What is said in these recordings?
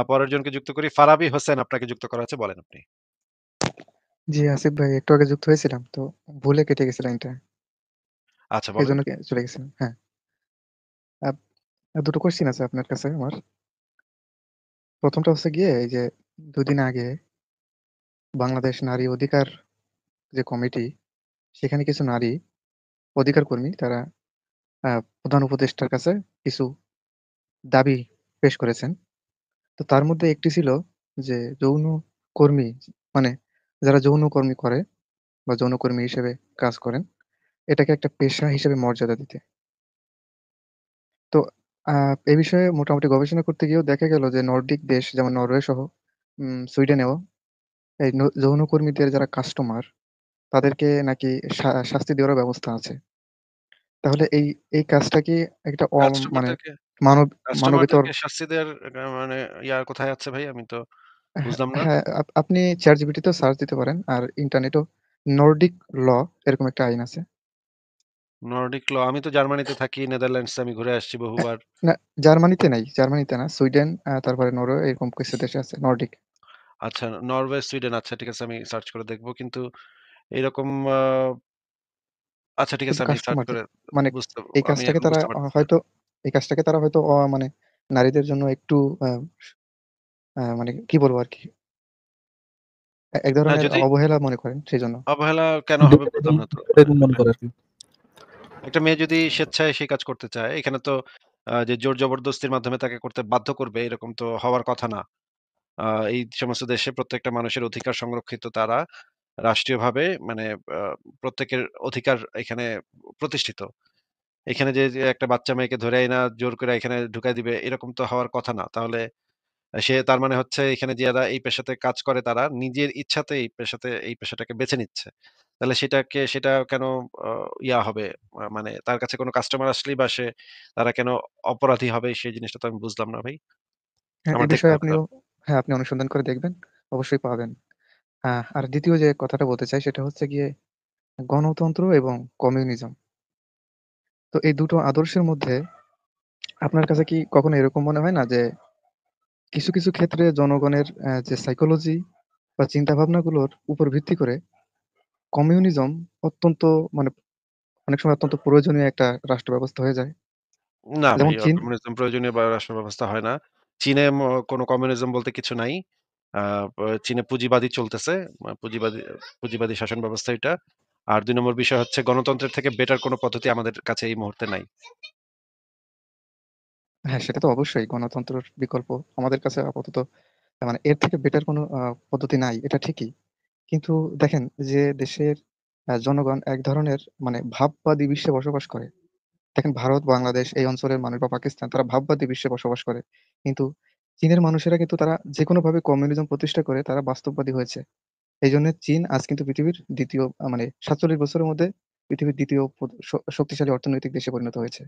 পরের জনকে যুক্ত করি। ফারাবী হোসেন আপনাকে যুক্ত করা হয়েছে। বলেন আপনি। জি, আসিফ ভাই একটু আগে যুক্ত হয়েছিলাম। তো ভুলে কেটে গেছে লাইনটা। আচ্ছা বলেন। এজন্য চলে গেছিলাম। হ্যাঁ। আপ ২ টো কোয়েশ্চেন আছে আপনার কাছে আমার। ১ম টা হচ্ছে গিয়ে এই যে ২ দিন আগে বাংলাদেশ নারী অধিকার যে কমিটি, সেখানে কিছু নারী অধিকার কর্মী তারা আ প্রধান উপদেষ্টার কাছে কিছু দাবি পেশ করেছেন। তো তার মধ্যে একটি ছিল যে যৌন কর্মী মানে যারা যৌনকর্মী করে বা যৌনকর্মী হিসেবে কাজ করেন, এটাকে একটা পেশা হিসেবে মর্যাদা দিতে। তো আ এ বিষয়ে মোটামুটি গবেষণা করতে গিয়েও দেখা গেল যে নর্ডিক দেশ যেমন নরওয়ে সহ সুইডেনেও এই যৌনকর্মীদের যারা কাস্টমার তাদেরকে নাকি শাস্তি দেওয়ারও ব্যবস্থা আছে। তাহলে এই কাজটা কি একটা মানে কাস্টমারদেরকে মানব মানবেতর কাস্টমারদেরকে শাস্তি দেওয়ার মানে কোথায় আছে ভাই? আমি তো হ্যাঁ, বুঝলাম না। হ্যাঁ, আপনি ChatGPT তেও সার্চ দিতে পারেন। আর ইন্টারনেটেও নর্ডিক ল এরকম একটা আইন আছে। নরডিক ল আমি তো জার্মানিতে থাকি, নেদারল্যান্ডসে আমি ঘুরে আসছি অ্যা বহুবার। না জার্মানিতে নাই, জার্মানিতে না। সুইডেন তারপরে নরওয়ে এরকম কিছু দেশে আছে নর্ডিক। আচ্ছা নরওয়ে, সুইডেন আচ্ছা ঠিক আছে আমি সার্চ করে দেখব। কিন্তু এরকম আচ্ছা ঠিক আছে শুধু আমি সার্চ কাস্টমার যে করে মানে বুঝতে এই আমি কাজটাকে এখন তারা বুঝতে পারতেছি। হয়তো এই কাজটাকে তারা হয়তো মানে নারীদের জন্য একটু আ মানে কি বলবো আরকি? এক হ্যাঁ, ধরনের যদি অবহেলা মনে করেন সেজন্য। অবহেলা কেন হবে ডিগ্রেডেবল বুঝলাম না তো। ডিগ্রেডেবল মনে করে আরকি। একটা মেয়ে যদি স্বেচ্ছায় সেই কাজ করতে চায়, এখানে তো যে জোর জবরদস্তির মাধ্যমে তাকে করতে বাধ্য করবে এরকম তো হওয়ার কথা না। আ এই সমস্ত দেশে প্রত্যেকটা মানুষের অধিকার সংরক্ষিত তারা রাষ্ট্রীয়ভাবে মানে আ প্রত্যেকের অধিকার এখানে প্রতিষ্ঠিত। এখানে যে একটা বাচ্চা মেয়েকে ধরে আইনা জোর করে এখানে ঢুকাই দিবে এরকম তো হওয়ার কথা না। তাহলে সে তার মানে হচ্ছে এখানে যারা এই পেশাতে কাজ করে তারা নিজের ইচ্ছাতে এই পেশাটাকে বেছে নিচ্ছে। তাহলে সেটা কেন আ হবে? মানে তার কাছে কোনো কাস্টমার আসলেই বা তারা কেন অপরাধী হবে সেই জিনিসটা তো আমি বুঝলাম না ভাই। হ্যাঁ, এ আমার দেখতে বিষয়ে হবে আপনিও তাহলে। হ্যাঁ, আপনি অনুসন্ধান করে দেখবেন। অবশ্যই পাবেন। আর ২য় যে কথাটা বলতে চাই সেটা হচ্ছে গিয়ে গণতন্ত্র এবং কমিউনিজম। তো এই দুটো আদর্শের মধ্যে আপনার কাছে কি কখনো এরকম মনে হয় না যে কিছু ক্ষেত্রে জনগণের যে সাইকোলজি বা চিন্তাভাবনাগুলোর উপর ভিত্তি করে কমিউনিজম অত্যন্ত মানে অনেক সময় অত্যন্ত প্রয়োজনীয় একটা রাষ্ট্র ব্যবস্থা হয়ে যায়? না ভাই যেমন চীন কমিউনিজম প্রয়োজনীয় বা রাষ্ট্র ব্যবস্থা হয় না। চীনে কোনো কমিউনিজম বলতে কিছু নাই। আ চীনে পুঁজিবাদী চলতেছে। পুঁজিবাদী শাসন ব্যবস্থা এটা। আর ২ নম্বর বিষয় হচ্ছে গণতন্ত্রের থেকে বেটার কোনো পদ্ধতি আমাদের কাছে এই মুহূর্তে নাই। হ্যাঁ, সেটা তো অবশ্যই গণতন্ত্রের বিকল্প আমাদের কাছে আপাতত মানে এর থেকে বেটার কোনো পদ্ধতি নাই, এটা ঠিকই। কিন্তু দেখেন যে দেশের জনগণ এক ধরনের মানে ভাববাদী বিশ্বে বসবাস করে। দেখেন ভারত, বাংলাদেশ এই অঞ্চলের মানুষ বা পাকিস্তান তারা ভাববাদী বিশ্বে বসবাস করে। কিন্তু চীনের মানুষেরা কিন্তু তারা যেকোনোভাবে কমিউনিজম প্রতিষ্ঠা করে তারা বাস্তববাদী হয়েছে। এইজন্য চীন আজ কিন্তু পৃথিবীর ২য় মানে ৪৭ বছরের মধ্যে পৃথিবীর ২য় শক্তিশালী অর্থনৈতিক দেশে পরিণত হয়েছে।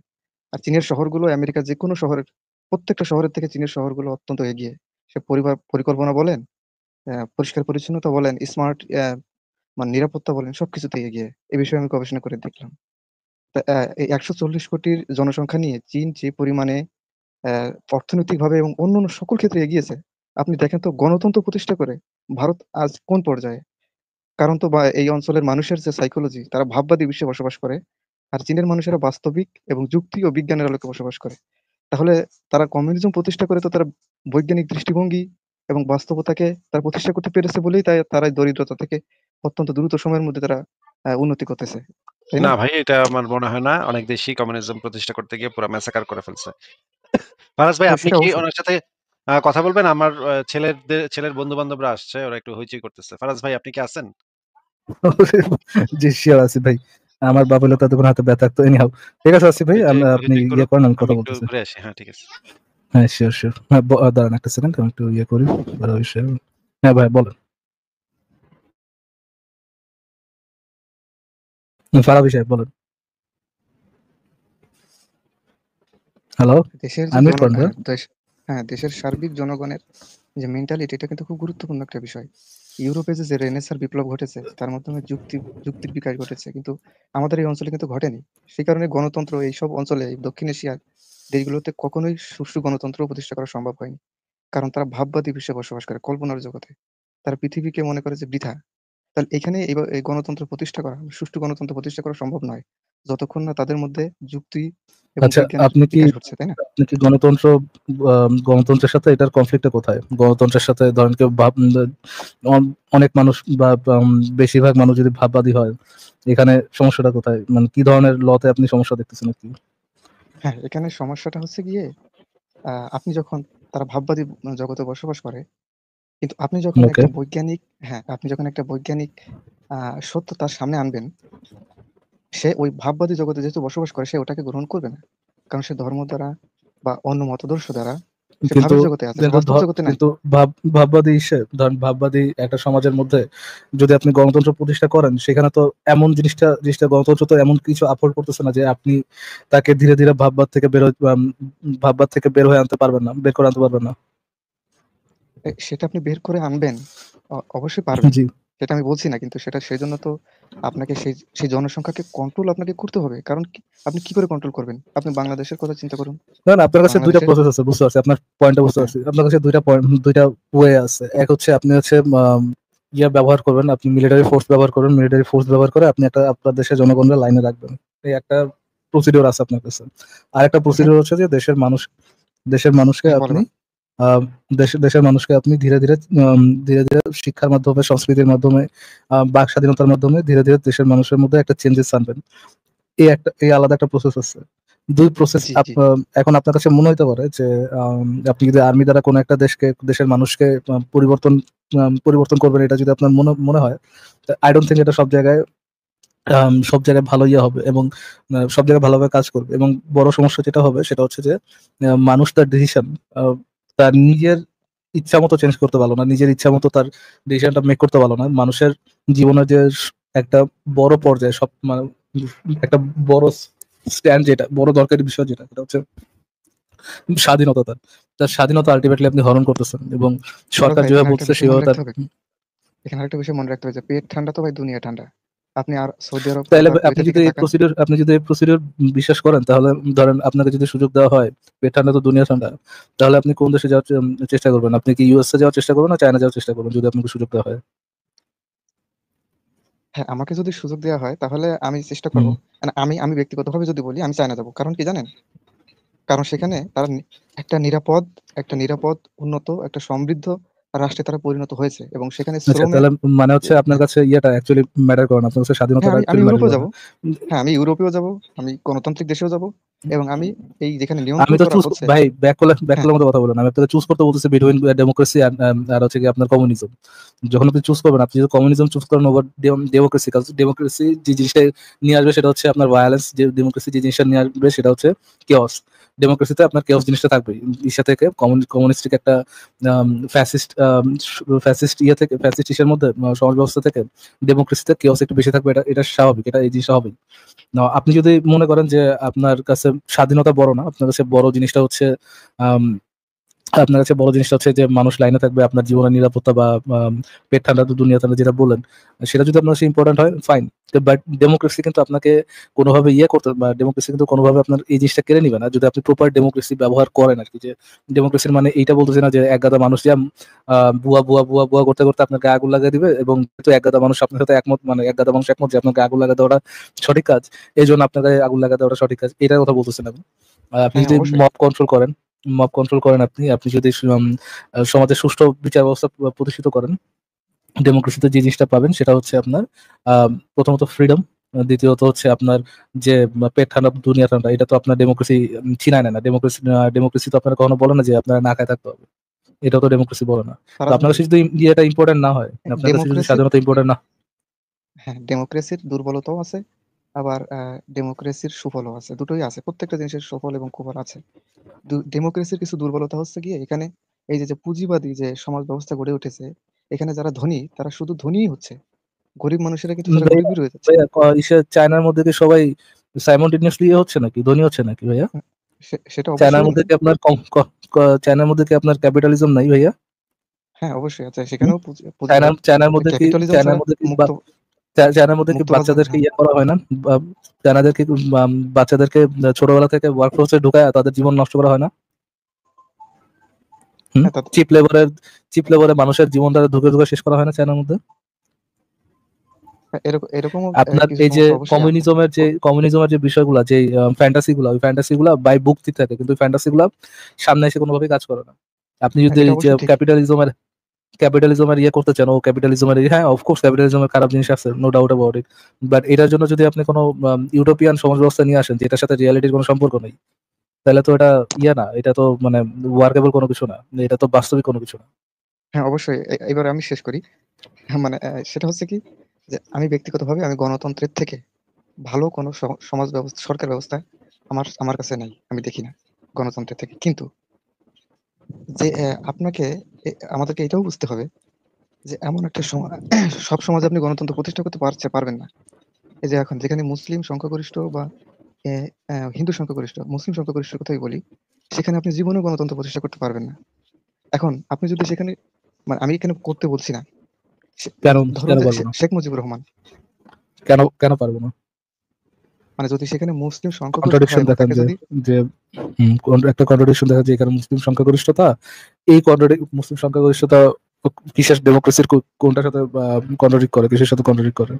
আর চীনের শহরগুলো আমেরিকার যেকোনো শহরের প্রত্যেকটা শহরের থেকে চীনের শহরগুলো অত্যন্ত এগিয়ে। সে পরিকল্পনা বলেন, পরিষ্কার পরিচ্ছন্নতা বলেন, স্মার্ট মানে নিরাপত্তা বলেন সবকিছুতেই এগিয়ে। এ বিষয়ে আমি গবেষণা করে দেখলাম। তা এই ১৪০ কোটির জনসংখ্যা নিয়ে চীন যে পরিমাণে অ্যা অর্থনৈতিকভাবে এবং অন্যান্য সকল ক্ষেত্রে এগিয়েছে, আপনি দেখেন তো গণতন্ত্র প্রতিষ্ঠা করে ভারত আজ কোন পর্যায়ে? কারণ তো এই অঞ্চলের মানুষের যে সাইকোলজি তারা ভাববাদী বিশ্বে বসবাস করে। আর চীনের মানুষেরা বাস্তবিক এবং যুক্তি ও বিজ্ঞানের আলোকে বসবাস করে। তাহলে তারা কমিউনিজম প্রতিষ্ঠা করে তো তারা বৈজ্ঞানিক দৃষ্টিভঙ্গি এবং বাস্তবতাকে তারা প্রতিষ্ঠা করতে পেরেছে বলেই তারা এই দরিদ্রতা থেকে অত্যন্ত দ্রুত সময়ের মধ্যে তারা উন্নতি করতেছে। তাই না না? ভাই এটা আমার মনে হয় না। অনেক দেশই কমিউনিজম প্রতিষ্ঠা করতে গিয়ে পুরা ম্যাসাকার করে ফেলছে। ফারাজ ভাই আপনি সেটা কি অবশ্যই। উনার সাথে কথা বলবেন? আমার ছেলের বন্ধু-বান্ধবরা আসছে। ওরা একটু হইচই করতেছে। ফারাজ ভাই আপনি কি আছেন? জি, শিওর আসিফ ভাই। আমার বাবা হইলে তো এতক্ষণ হাতে ব্যথা থাকতো। এনিহাউ ঠিক আছে আসিফ ভাই, হইচই আপনি হইচই ইয়ে করুক। করেন, আমি আমি কথা একটু বলতেছি। ঘুরে আসি। হ্যাঁ, ঠিক আছে। হ্যাঁ, শিওর, শিওর। হ্যাঁ, দাঁড়ান একটা সেকেন্ড আমি একটু ইয়ে করি বিষয়ে। হ্যাঁ ভাই বলেন। ফারাবী সাহেব বলেন। হ্যালো? দেশের যে আনমিউট করেন ভাইয়া। দেশের সার্বিক জনগণের যে মেন্টালিটি এটা কিন্তু খুব গুরুত্বপূর্ণ একটা বিষয়। ইউরোপে যে রেনেসাঁ বিপ্লব ঘটেছে তার মাধ্যমে যুক্তির বিকাশ ঘটেছে। কিন্তু আমাদের এই অঞ্চলে কিন্তু ঘটেনি। সেই কারণে গণতন্ত্র এইসব অঞ্চলে দক্ষিণ এশিয়ার দেশগুলোতে কখনোই সুষ্ঠু গণতন্ত্র প্রতিষ্ঠা করা সম্ভব হয়নি। কারণ তারা ভাববাদী বিশ্বে বসবাস করে, কল্পনার জগতে। তারা পৃথিবীকে মনে করে যে বৃথা। তাহলে এখানে এই গণতন্ত্র প্রতিষ্ঠা করা, সুষ্ঠু গণতন্ত্র প্রতিষ্ঠা করা সম্ভব নয়। যতক্ষণ না তাদের মধ্যে যুক্তি এবং আচ্ছা, বিজ্ঞানের আপনি কি বিকাশ ঘটছে, তাই না? আপনি কি গণতন্ত্রের সাথে এটার কনফ্লিক্টটা কোথায়? গণতন্ত্রের সাথে ধরেন কেউ অনেক মানুষ বা বেশিরভাগ মানুষ যদি ভাববাদী হয়, এখানে সমস্যাটা কোথায়? মানে কি ধরনের লতে আপনি সমস্যা দেখতেছেন আরকি? হ্যাঁ, এখানে সমস্যাটা হচ্ছে গিয়ে আপনি যখন তারা ভাববাদী জগতে বসবাস করে, কিন্তু আপনি যখন ওকে। একটা বৈজ্ঞানিক হ্যাঁ, আপনি যখন একটা বৈজ্ঞানিক আ সত্য তার সামনে আনবেন, সে ওই ভাববাদী জগতে যেহেতু বসবাস করে, সে ওটাকে গ্রহণ করবে না। কারণ সে ধর্ম দ্বারা বা অন্য মতাদর্শ দ্বারা সে কিন্তু ভাবের জগতে আছে, সে কিন্তু বাস্তব জগতে নাই। কিন্তু ভাববাদী ধরেন ভাববাদী একটা সমাজের মধ্যে যদি আপনি গণতন্ত্র প্রতিষ্ঠা করেন, সেখানে তো এমন জিনিসটা গণতন্ত্র তো এমন কিছু আপলোড করতেছে না যে আপনি তাকে ধীরে ধীরে ভাববাদ থেকে বের হয়ে আনতে পারবেন না, বের করে আনতে পারবেন না। সেটা আপনি বের করে আনবেন। অবশ্যই পারবেন। জি। সেটা আমি বলছি না। কিন্তু সেজন্য তো আপনাকে সেই জনসংখ্যাকে কন্ট্রোল আপনাকে করতে হবে। কারণ আপনি কি করে কন্ট্রোল করবেন? আপনি বাংলাদেশের কথা চিন্তা করুন। না, আপনার কাছে ২ টা বাংলাদেশের প্রসেস আছে, বুঝতে পারছি। আপনার পয়েন্টটা বুঝতে হ্যাঁ, পারছি। আপনার কাছে ২ টা ওয়ে আছে। এক হচ্ছে আপনি হচ্ছে ব্যবহার করবেন, আপনি মিলিটারি ফোর্স ব্যবহার করবেন। মিলিটারি ফোর্স ব্যবহার করে আপনি আপনার দেশের জনগণের লাইনে রাখবেন। এই একটা প্রসিডিউর আছে আপনার কাছে। আরেকটা হ্যাঁ, প্রসিডিউর হচ্ছে যে দেশের মানুষকে হ্যাঁ, আপনি বলেন। আ দেশের মানুষকে আপনি ধীরে ধীরে শিক্ষার মাধ্যমে, সংস্কৃতির মাধ্যমে, বাক স্বাধীনতার মাধ্যমে ধীরে ধীরে দেশের মানুষের মধ্যে একটা চেঞ্জেস আনবেন। এই আলাদা একটা প্রসেস আছে। ২ প্রসেস জি, জি। এখন আপনার কাছে মনে হইতে পারে যে আপনি যদি আর্মি দ্বারা কোনো একটা দেশের মানুষকে পরিবর্তন করবেন, এটা যদি আপনার মনে মনে হয়, আই ডোন্ট থিংক এটা সব জায়গায় ভালো হবে এবং সব জায়গায় ভালোভাবে কাজ করবে। এবং বড় সমস্যা যেটা হবে সেটা হচ্ছে যে মানুষ তার ডিসিশন আ তার নিজের ইচ্ছামত চেঞ্জ করতে পারল না। নিজের ইচ্ছামত তার ডিসিশনটা মেক করতে পারল না। মানুষের জীবনের যে একটা বড় পর্যায়ে একটা বড় স্ট্যান্ড, যেটা বড় দরকারি বিষয়, যেটা সেটা হচ্ছে স্বাধীনতা তার। তার স্বাধীনতা আল্টিমেটলি আপনি হরণ করতেছেন এবং দুলাল সরকার ভাই, এখানে যেভাবে আরেকটা বলতেছে বিষয় মনে সেভাবে তার। রাখতে হবে। এখানে আরেকটা বিষয় মনে রাখতে হবে যে পেট ঠান্ডা তো ভাই দুনিয়া ঠান্ডা। আপনি আর সৌদি আরব তাইলে অথবা কুয়েতের দিকে তাকান। আপনি যদি এই প্রসিডিউর বিশ্বাস করেন, তাহলে ধরেন আপনাকে যদি সুযোগ দেওয়া হয়, পেট ঠান্ডা তো দুনিয়া ঠান্ডা। তাহলে আপনি কোন দেশে যাওয়ার চেষ্টা করবেন? আপনি কি ইউএসএ যাওয়ার চেষ্টা করবেন না চায়না যাওয়ার চেষ্টা করবেন, যদি আপনাকে সুযোগ দেওয়া হয়? হ্যাঁ, আমাকে যদি সুযোগ দেওয়া হয় তাহলে আমি চেষ্টা করব। হুম। আমি ব্যক্তিগতভাবে যদি বলি আমি চায়না যাব। কারণ কি জানেন? কারণ সেখানে তারা একটা নিরাপদ, উন্নত, একটা সমৃদ্ধ রাষ্ট্রে তারা পরিণত হয়েছে এবং সেখানে আচ্ছা, শ্রমের তাহলে মানে হচ্ছে আপনার হ্যাঁ, কাছে ইয়েটা অ্যাকচুয়ালি ম্যাটার করে না। আপনার কাছে হ্যাঁ, স্বাধীনতাটা আমি অ্যাকচুয়ালি ম্যাটার ইউরোপেও করে যাব। না। হ্যাঁ, আমি ইউরোপেও যাব। আমি গণতান্ত্রিক দেশেও যাব এবং আমি এই যেখানে আমি নিয়ন্ত্রণ তো করা হচ্ছে ভাই ব্যাক হ্যাঁ, কলার মতো কথা বলেন। আমি আপনাকে চুজ করতে বলতেছি বিটুইন ডেমোক্রেসি আর হচ্ছে কি আপনার কমিউনিজম। যখন আপনি চুজ করবেন, আপনি যদি কমিউনিজম চুজ করেন ওভার ডেমোক্রেসি, কারণ ডেমোক্রেসি যে জিনিসটা নিয়ে আসবে সেটা হচ্ছে আপনার ভায়োলেন্স। যে ডেমোক্রেসি যে জিনিসটা নিয়ে আসবে সেটা হচ্ছে কেওস। ডেমোক্রেসিতে আপনার কেওস জিনিসটা থাকবেই। ইসা থেকে কমিউনিস্টিক একটা ফ্যাসিস্ট ফ্যাসিস্ট ইসের মধ্যে, সমাজ ব্যবস্থা থেকে ডেমোক্রেসিতে কেওস একটু বেশি থাকবে। এটা স্বাভাবিক। এটা এই জিনিসটা হবেই। না, আপনি যদি মনে করেন যে আপনার কাছে স্বাধীনতা বড় না, আপনার কাছে বড় জিনিসটা হচ্ছে আম যে মানুষ লাইনে থাকবে, আপনার জীবনের নিরাপত্তা বা আম পেট ঠান্ডা তো দুনিয়া ঠান্ডা যেটা বললেন, সেটা যদি আপনার কাছে ইম্পোর্টেন্ট হয়, ফাইন। বাট ডেমোক্রেসি কিন্তু আপনাকে কোনোভাবে ডেমোক্রেসি কিন্তু কোনোভাবে আপনার এই জিনিসটা কেড়ে নিবে না, যদি আপনি প্রপার ডেমোক্রেসি ব্যবহার করেন আরকি। যে ডেমোক্রেসির মানে এইটা বলতেছি না যে একগাদা মানুষ বুয়া করতে, করতে আপনার গায়ে আগুন লাগিয়ে দিবে এবং যেহেতু একগাদা মানুষ আপনার সাথে একমত, মানে একগাদা মানুষ একমত যে আপনার গায়ে আগুন লাগায় দেওয়াটা সঠিক কাজ, এজন্য আপনার গায়ে আগুন লাগায় দেওয়াটা সঠিক কাজ। এটার কথা বলতেছি না আমি। আপনি হ্যাঁ, যদি অবশ্যই। মব কন্ট্রোল করেন, আপনি যদি সমাজে সুষ্ঠু বিচার ব্যবস্থা প্রতিষ্ঠিত করেন, ডেমোক্রেসিতে যে জিনিসটা পাবেন সেটা হচ্ছে আপনার প্রথমত ফ্রিডম, দ্বিতীয়ত হচ্ছে আপনার যে পেট ঠান্ডা দুনিয়া ঠান্ডা, এটা তো আপনার ডেমোক্রেসি ছিনায় নেয় না। ডেমোক্রেসি তো আপনারা কখনো বলে না যে আপনারা না খায় থাকতে হবে। এটাও তো ডেমোক্রেসি বলে না। তো তারা আপনার যদি কাছে যদি ইয়েটা ইম্পোর্টেন্ট না হয়, আপনার কাছে যদি ডেমোক্রেসির স্বাধীনতা ইম্পোর্টেন্ট না। হ্যাঁ, ডেমোক্রেসির দুর্বলতাও আছে। আবার ডেমোক্রেসির সুফলও আছে। দুটোই আছে। প্রত্যেকটা জিনিসের সুফল এবং কুফল আছে। ডেমোক্রেসির কিছু দুর্বলতা হচ্ছে গিয়ে এখানে এই যে পুঁজিবাদী যে সমাজ ব্যবস্থা গড়ে উঠেছে, এখানে যারা ধনী তারা শুধু ধনীই হচ্ছে। গরিব মানুষেরা কিন্তু তারা ভাইয়া, গরিবই রয়ে যাচ্ছে। ভাইয়া চায়নার মধ্যে কি সবাই সাইমultaneously হচ্ছে নাকি, ধনী হচ্ছে নাকি ভাইয়া? হুম, সেটা অবশ্যই হবে। চায়নার মধ্যে কি আপনার ক্যাপিটালিজম নাই ভাইয়া? হ্যাঁ, অবশ্যই আছে। হুম? সেখানেও পুঁজিবাদ। চায়নার ক্যাপিটালিজম ছাড়া বা চায়নার মধ্যে কি মুক্ত বাজার বাচ্চাদেরকে হ্যাঁ। ইয়ে করা হয় না? বা চায়নাদেরকে বাচ্চাদেরকে ছোটবেলা থেকে ওয়ার্ক ফোর্স এ ঢুকায়া তাদের জীবন নষ্ট করা হয় না? হ্যাঁ, চিপ লেবারে মানুষের জীবনটা ঢুকে ঢুকে শেষ করা হয় না চায়নার মধ্যে? এরকমও আপনার কিছু এই যে সমস্যা অবশ্যই আছে। কমিউনিজমের যে বিষয়গুলা, যে ফ্যান্টাসিগুলা, ওই ফ্যান্টাসিগুলা বাই বুকতি থাকে, কিন্তু ফ্যান্টাসিগুলা সামনে এসে কোনোভাবেই কাজ করে না। আপনি হ্যাঁ, যদি এটা যে অবশ্যই ঠিক। ক্যাপিটালিজমের ইয়ে করতে চান, ও ক্যাপিটালিজমের, হ্যাঁ অফকোর্স ক্যাপিটালিজমের খারাপ জিনিস আছে, no doubt about it, but এটার জন্য যদি আপনি কোনো ইউরোপিয়ান সমাজ ব্যবস্থা নিয়ে আসেন যেটার সাথে রিয়ালিটির কোনো সম্পর্ক নেই, তাহলে তো এটা ইয়ে না, এটা তো মানে ওয়ার্কেবল কোনো কিছু না, এটা তো বাস্তবিক কোনো কিছু না। হ্যাঁ, অবশ্যই। এবার আমি শেষ করি। মানে সেটা হচ্ছে কি, যে আমি ব্যক্তিগতভাবে আমি গণতন্ত্রের থেকে ভালো কোনো সমাজ ব্যবস্থা, সরকার ব্যবস্থা আমার কাছে নাই, আমি দেখি না গণতন্ত্রের থেকে। কিন্তু যে আপনাকে আমাদেরকে এটাও বুঝতে হবে যে এমন একটা সব সমাজে আপনি গণতন্ত্র প্রতিষ্ঠা করতে পারবেন না। এই যে এখন যেখানে মুসলিম সংখ্যাগরিষ্ঠ বা এ, হিন্দু সংখ্যাগরিষ্ঠ, মুসলিম সংখ্যাগরিষ্ঠের কথাই বলি, সেখানে আপনি জীবনেও গণতন্ত্র প্রতিষ্ঠা করতে পারবেন না। এখন আপনি যদি সেখানে, মানে আমি এখানে করতে বলছি না, কেন ধরুন কেন যে পারবো না? শেখ মুজিবুর রহমান, কেন পারবো না? মানে যদি সেখানে মুসলিম সংখ্যাগরিষ্ঠ হয় কন্ট্রাডিকশন এবং দেখান তাকে যে যদি, যে একটা কন্ট্রাডিকশন দেখা যায় এখানে মুসলিম সংখ্যাগরিষ্ঠতা, এই মুসলিম সংখ্যাগরিষ্ঠতা কিসের ডেমোক্রেসির কোনটার সাথে কন্ট্রাডিক্ট করে, কিসের সাথে কন্ট্রাডিক্ট করে?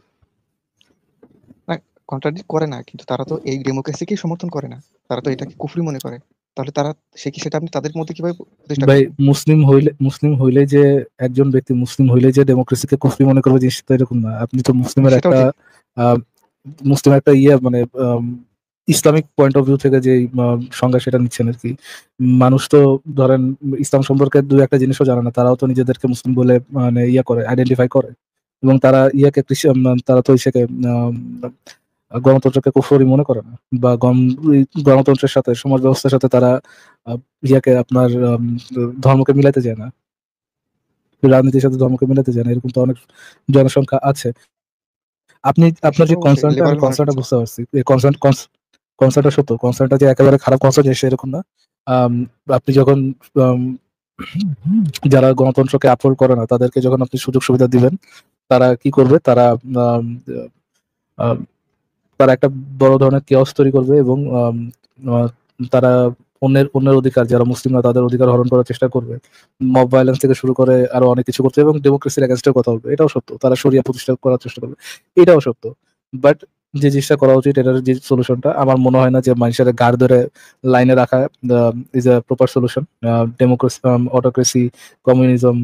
কন্ট্রাডিক্ট করে না, কিন্তু তারা তো এই ডেমোক্রেসিকেই সমর্থন করে না, তারা তো এটাকে কুফরি মনে করে। তাহলে তারা, সে কি সেটা আপনি তাদের মধ্যে কিভাবে প্রতিষ্ঠা ভাই, করবেন? মুসলিম হইলে যে একজন ব্যক্তি মুসলিম হইলে যে ডেমোক্রেসিকে কুফরি মনে করবে, জিনিসটা তো এরকম না। আপনি তো হ্যাঁ, সেটাও ঠিক। আহ, মুসলিমের একটা ইয়ে মানে ইসলামিক পয়েন্ট অফ ভিউ থেকে যে সংজ্ঞা সেটা নিচ্ছেন আর কি। মানুষ তো ধরেন ইসলাম সম্পর্কে দু একটা জিনিসও জানে না, তারাও তো নিজেদেরকে মুসলিম বলে মানে ইয়ে করে, আইডেন্টিফাই করে, এবং তারা ইয়াকে তারা তো ইসেকে গণতন্ত্রকে কুফরি মনে করে না, বা এই গণতন্ত্রের সাথে, সমাজ ব্যবস্থার সাথে তারা আহ, ইয়াকে আপনার ধর্মকে মিলাতে যায় না, রাজনীতির সাথে ধর্মকে মিলাতে যায় না, এরকম তো অনেক জনসংখ্যা আছে। আপনার সে তো যে অবশ্যই, কনসার্নটা, আমি লিবারেল মানুষ কনসার্নটা আছে। বুঝতে পারছি, এই কনসার্নটা সত্য, কনসার্নটা যে একেবারে খারাপ কনসার্ন সেরকম না। আম, আপনি যখন আম, যারা গণতন্ত্রকে আপহোল্ড করে না তাদেরকে যখন আপনি সুযোগ সুবিধা দিবেন, তারা কি করবে, আম, আম, তারা একটা বড় ধরনের কেওস তৈরি করবে, এবং আহ, তারা অন্যের অধিকার, যারা মুসলিম না তাদের অধিকার হরণ করার চেষ্টা করবে, মব ভায়োলেন্স থেকে শুরু করে আরো অনেক কিছু করতে, এবং ডেমোক্রেসির এগেনস্টে কথা বলবে, এটাও সত্য। তারা শরিয়া প্রতিষ্ঠা করার চেষ্টা করবে, এটাও সত্য। বাট যে জিনিসটা করা উচিত, এটার যে সলিউশনটা, আমার মনে হয় না যে মানুষের গাড় ধরে লাইনে রাখা is a proper solution. Democracy, autocracy, communism,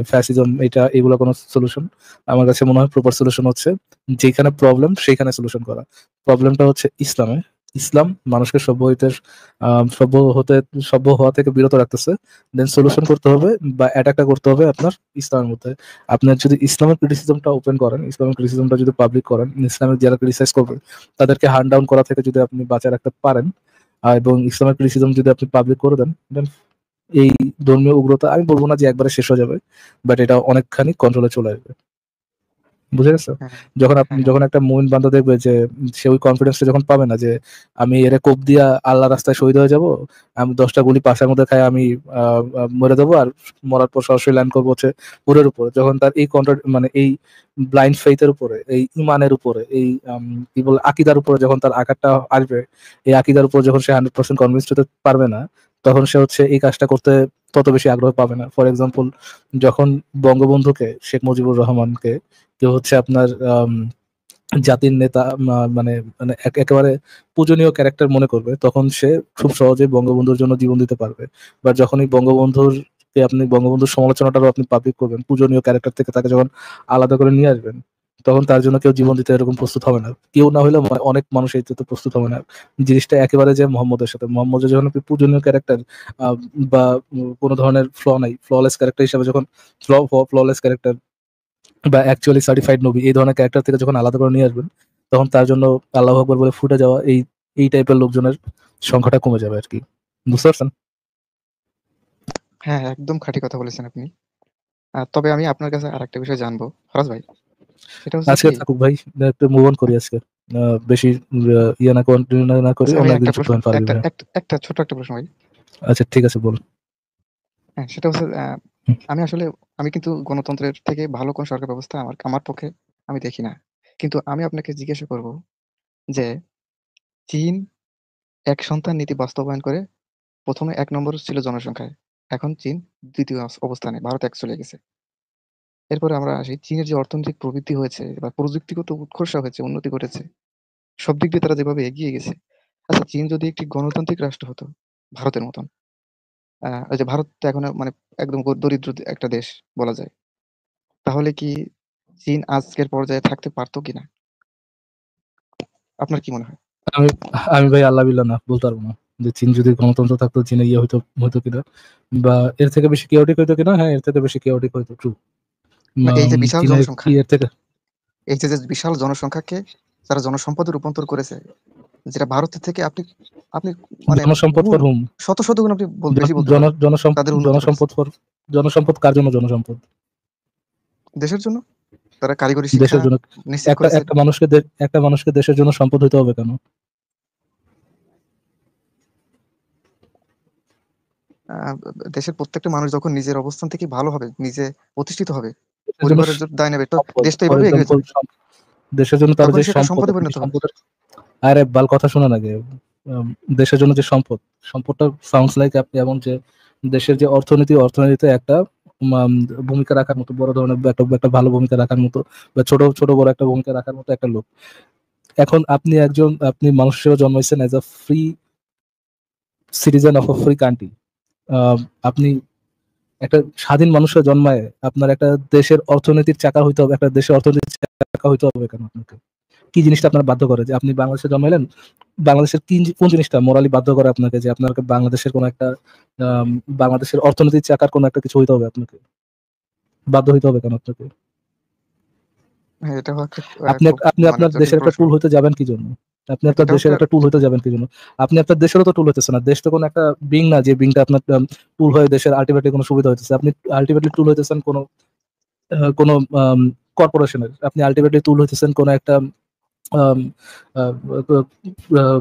fascism, এগুলো কোনো সলিউশন আমার কাছে মনে হয় প্রপার সলিউশন হচ্ছে যেখানে প্রবলেম সেইখানে সলিউশন করা। প্রবলেমটা হচ্ছে ইসলামে। ইসলাম মানুষকে সভ্য হওয়া থেকে বিরত রাখতেছে। দেন সলিউশন করতে হবে বা অ্যাটাকটা করতে হবে আপনার ইসলামের মধ্যে। আপনার যদি ইসলামের ক্রিটিসিজমটা ওপেন করেন, ইসলামের ক্রিটিসিজমটা যদি পাবলিক করেন, ইসলামের যারা ক্রিটিসাইজ করবে তাদেরকে হার্ন ডাউন করা থেকে যদি আপনি বাঁচিয়ে রাখতে পারেন, এবং ইসলামের ক্রিটিসিজম যদি আপনি পাবলিক করে দেন, দেন এই ধর্মীয় উগ্রতা, আমি বলবো না যে একবারে শেষ হয়ে যাবে, বাট এটা অনেকখানি কন্ট্রোলে চলে আসবে। বুঝে গেছো? হ্যাঁ, হ্যাঁ, হ্যাঁ। যখন একটা মুমিন বান্দা দেখবে যে সে ওই কনফিডেন্সটা যখন পাবে না, যে আমি এর কোপ দিয়া আল্লাহ রাস্তায় শহীদ হয়ে যাব, আমি 10টা গুলি পাশের মধ্যে খাই, আমি মরে যাবো, আর মরার পর সরাসরি ল্যান্ড করবো হচ্ছে পুরের উপর, যখন তার এই মানে এই ব্লাইন্ড ফেইথের উপরে, এই ইমানের উপরে, এই কি বলে আকিদার উপরে যখন তার আঘাতটা আসবে, এই আকিদার উপর যখন সে 100% কনভিন্সড হতে পারবে না, তখন সে হচ্ছে এই কাজটা করতে তত বেশি আগ্রহ পাবে না। ফর এক্সাম্পল, যখন বঙ্গবন্ধুকে, শেখ মুজিবুর রহমানকে কেউ হচ্ছে আপনার জাতির নেতা, মানে মানে একেবারে পূজনীয় ক্যারেক্টার মনে করবে, তখন সে খুব সহজেই বঙ্গবন্ধুর জন্য জীবন দিতে পারবে। বা যখনই বঙ্গবন্ধুর সমালোচনাটাও আপনি পাবলিক করবেন, পূজনীয় ক্যারেক্টার থেকে তাকে যখন আলাদা করে নিয়ে আসবেন, তখন তার জন্য কেউ জীবন দিতে এরকম প্রস্তুত হবে না। কেউ না হলেও অনেক মানুষ এই তো প্রস্তুত হবে না। জিনিসটা একেবারে যে মোহাম্মদের সাথে, মোহাম্মদের যখন আপনি পূজনীয় ক্যারেক্টার বা কোনো ধরনের ফ্ল নাই, ফ্ললেস ক্যারেক্টার হিসাবে যখন ফ্ললেস ক্যারেক্টার বা অ্যাকচুয়ালি সার্টিফাইড নবী, এই ধরনের ক্যারেক্টার থেকে যখন আলাদা করে নিয়ে আসবেন, তখন তার জন্য আল্লাহু আকবার বলে ফুটে যাওয়া এই টাইপের লোকজনের সংখ্যাটা কমে যাবে আর কি। বুঝতে পারছেন? হ্যাঁ, একদম খাঁটি কথা বলেছেন আপনি। তবে আমি আপনার কাছে আরেকটা বিষয় জানবো, ফরাজ ভাই। সেটা হচ্ছে আজকে কি, থাকুক ভাই, একটু মুভ অন করি আজকে। বেশি ইয়ে না কন্টিনিউ না করি, আচ্ছা, আমি অন্য একটা একদিন যুক্ত প্রশ্ন, হন পারবি ভাই। একটা ছোট একটা প্রশ্ন ভাই। আচ্ছা ঠিক আছে, বল। হ্যাঁ, সেটা হচ্ছে হুম। আমি আসলে, আমি কিন্তু গণতন্ত্রের থেকে ভালো কোন সরকার ব্যবস্থা আমার আমার পক্ষে আমি দেখি না। কিন্তু আমি আপনাকে জিজ্ঞাসা করব যে চীন এক সন্তান নীতি বাস্তবায়ন করে ১ম ১ নম্বর ছিল জনসংখ্যায়। এখন চীন ২য় অবস্থানে, ভারত ১ চলে গেছে। এরপরে আমরা আসি চীনের যে অর্থনৈতিক প্রবৃদ্ধি হয়েছে বা প্রযুক্তিগত উৎকর্ষ হয়েছে, উন্নতি ঘটেছে। সব দিক দিয়ে তারা যেভাবে এগিয়ে গেছে। আচ্ছা, চীন যদি একটি গণতান্ত্রিক রাষ্ট্র হতো, ভারতের মতন, ওই যে ভারত তো এখন মানে একদম দরিদ্র একটা দেশ বলা যায়। তাহলে কি চীন আজকের পর্যায়ে থাকতে পারতো কিনা? আপনার কি মনে হয়? আমি আমি ভাই আল্লাহ বিল্লাহ না বলতে পারবো না যে চীন যদি গণতন্ত্র থাকতো চীনে ইয়ে হইতো হইতো কিনা, বা এর থেকে বেশি কেওটিক হইতো কিনা। হ্যাঁ, এর থেকে বেশি কেওটিক হইতো, ট্রু। না, এই যে বিশাল চীনে কি জনসংখ্যা, এর থেকে এই যে বিশাল জনসংখ্যাকে যারা জনসম্পদে রূপান্তর করেছে, যেটা ভারতের থেকে আপনি আপনি মানে জনসম্পদ গুণ ফর হুম? শত শত গুণ আপনি বেশি বলতে পারেন তাদের উন্নতি করেছে। জনসম্পদ ফর জনসম্পদ কার জন্য জনসম্পদ? দেশের জন্য তারা কারিগরি শিক্ষা দেশের জন্য। নিশ্চিত একটা করেছে। একটা মানুষকে দেশের জন্য সম্পদ হইতে হবে কেন? আহ, দেশের প্রত্যেকটা মানুষ যখন নিজের অবস্থান থেকে ভালো হবে, নিজে প্রতিষ্ঠিত হবে, দেশের জন্য পরিবারের দায় নেবে, তো সম্পদ, দেশটা ফর এভাবে এগিয়ে এক্সাম্পল যাবে। দেশের জন্য তার যে তখনই সেটা সম্পদ, সম্পদে আপনি কি পরিণত হবে। সম্পদের আরে বাল কথা শোনেন আগে। দেশের জন্য যে সম্পদটা সাউন্ডস লাইক আপনি এমন যে দেশের যে অর্থনীতিতে একটা উম, ভূমিকা রাখার মতো, বড় ধরনের একটা ভালো ভূমিকা রাখার মতো, বা ছোট ছোট বড় একটা ভূমিকা রাখার মতো একটা লোক। এখন আপনি মানুষ হিসেবে জন্মাইছেন as a free citizen of a free country. আপনি একটা স্বাধীন মানুষের জন্মায় আপনার একটা দেশের অর্থনীতির চাকা হইতে হবে, একটা দেশের অর্থনীতির চাকা হইতে হবে কেন আপনাকে? কি জিনিসটা আপনার বাধ্য করে যে আপনি বাংলাদেশে জন্মাইলেন? বাংলাদেশের কোন জিনিসটা মোরালি বাধ্য করে আপনাকে যে আপনাকে বাংলাদেশের কোন একটা আম, বাংলাদেশের অর্থনীতির চাকার কোন একটা কিছু হইতে হবে আপনাকে? বাধ্য হইতে হবে কেন আপনাকে? হ্যাঁ, এটাও একটা খুব আপনি মানে আপনার জটিল দেশের একটা প্রশ্ন। টুল হইতে যাবেন কি জন্য? আপনি আপনার এটাও দেশের একটা একটা টুল হইতে যাবেন কি জন্য? আপনি আপনার দেশেরও তো টুল হইতেছে না। দেশ তো কোনো একটা বিং না যে বিংটা আপনার টুল হয়ে দেশের আলটিমেটলি কোনো সুবিধা হইতেছে। আপনি আলটিমেটলি টুল হইতেছেন কোনো কর্পোরেশনের। আপনি আলটিমেটলি টুল হইতেছেন কোনো একটা আম, আহ,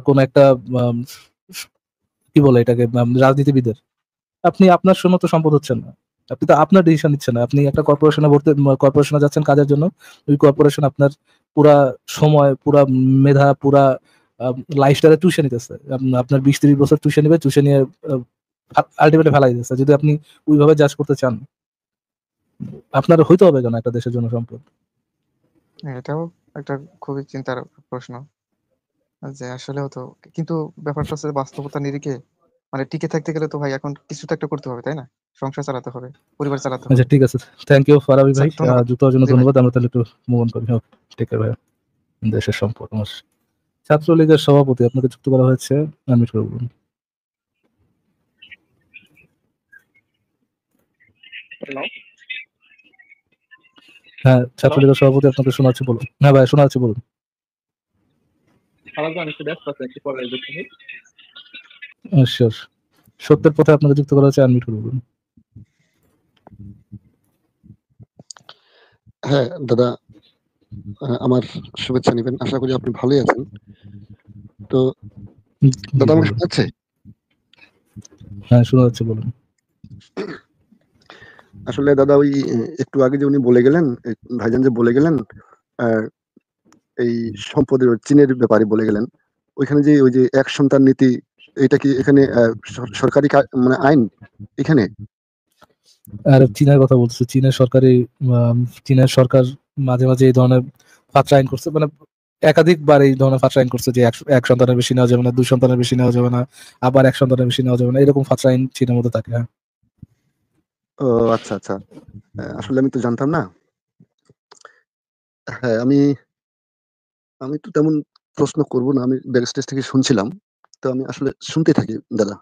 কোনো একটা আম, কি বলে এটাকে, রাজনীতিবিদের। আপনি আপনার মতো সম্পদ হচ্ছেন না। আপনি তো আপনার ডিসিশন নিচ্ছেন না। আপনি একটা কর্পোরেশনে যাচ্ছেন কাজের জন্য। ওই কর্পোরেশন আপনার পুরা সময়, পুরা মেধা, পুরা লাইফস্টাইলে চুষে নিতেছে। আপনার 20-30 বছর চুষে নিবে, চুষে নিয়ে আলটিমেটলি ফেলাই দিতেছে। যদি আপনি ওইভাবে জাজ করতে চান, আপনার হইতে হবে কেন একটা দেশের জন্য সম্পদ? এটাও একটা খুবই চিন্তার প্রশ্ন, যে আসলেও তো, কিন্তু ব্যাপারটা হচ্ছে বাস্তবতা নিরিখে মানে টিকে থাকতে গেলে তো ভাই এখন কিছু তো একটা করতে হবে, তাই না? সংসার চালাতে হবে, পরিবার চালাতে আচ্ছা, হবে। ঠিক আছে। থ্যাংক ইউ ফারাবি আচ্ছা, ভাই, ধন্যবাদ। যুক্ত হওয়ার জন্য জি ভাই। ধন্যবাদ। আমরা তাহলে একটু মুভ অন করি। ঠিক আছে ভাই। দেশের সম্পদ আমার ছাত্রলীগের সভাপতি আপনাকে যুক্ত করা হয়েছে, আনমিউট করে বলুন। হ্যাঁ, ছাত্রলীগের সভাপতি আপনাকে শোনা যাচ্ছে, বলুন। হ্যাঁ ভাই, শোনা যাচ্ছে, বলুন। শিওর। সত্যের পথে আপনাকে যুক্ত করা হচ্ছে, আনমিউট করে বলুন। হ্যাঁ দাদা, আমার শুভেচ্ছা নেবেন। আশা করি আপনি ভালোই আছেন। তো দাদা আমাকে বলুন। শোনাচ্ছে? হ্যাঁ, শোনা যাচ্ছে, বলুন। আসলে দাদা ওই একটু আগে যে উনি বলে গেলেন, ভাইজান যে বলে গেলেন এই সম্পদের চীনের ব্যাপারে বলে গেলেন, ওইখানে যে ওই যে এক সন্তান নীতি, এটা কি এখানে সরকারি মানে আইন এখানে? আর চীনের কথা বলছে, চীনের সরকার মাঝে মাঝে এই ধরনের ফাত্রা আইন করছে, মানে একাধিকবার এই ধরনের ফাত্রা আইন করছে যে এক সন্তানের বেশি নেওয়া যাবে না, 2 সন্তানের বেশি নেওয়া যাবে না, আবার 1 সন্তানের বেশি নেওয়া যাবে না, এরকম ফাত্রা আইন চীনের মধ্যে থাকে। হ্যাঁ। ও আচ্ছা আচ্ছা, আসলে আমি তো জানতাম না। হ্যাঁ, আমি তো তেমন প্রশ্ন করব না, আমি ব্যাক স্টেজ থেকে শুনছিলাম, তো আমি আসলে শুনতে থাকি দাদা।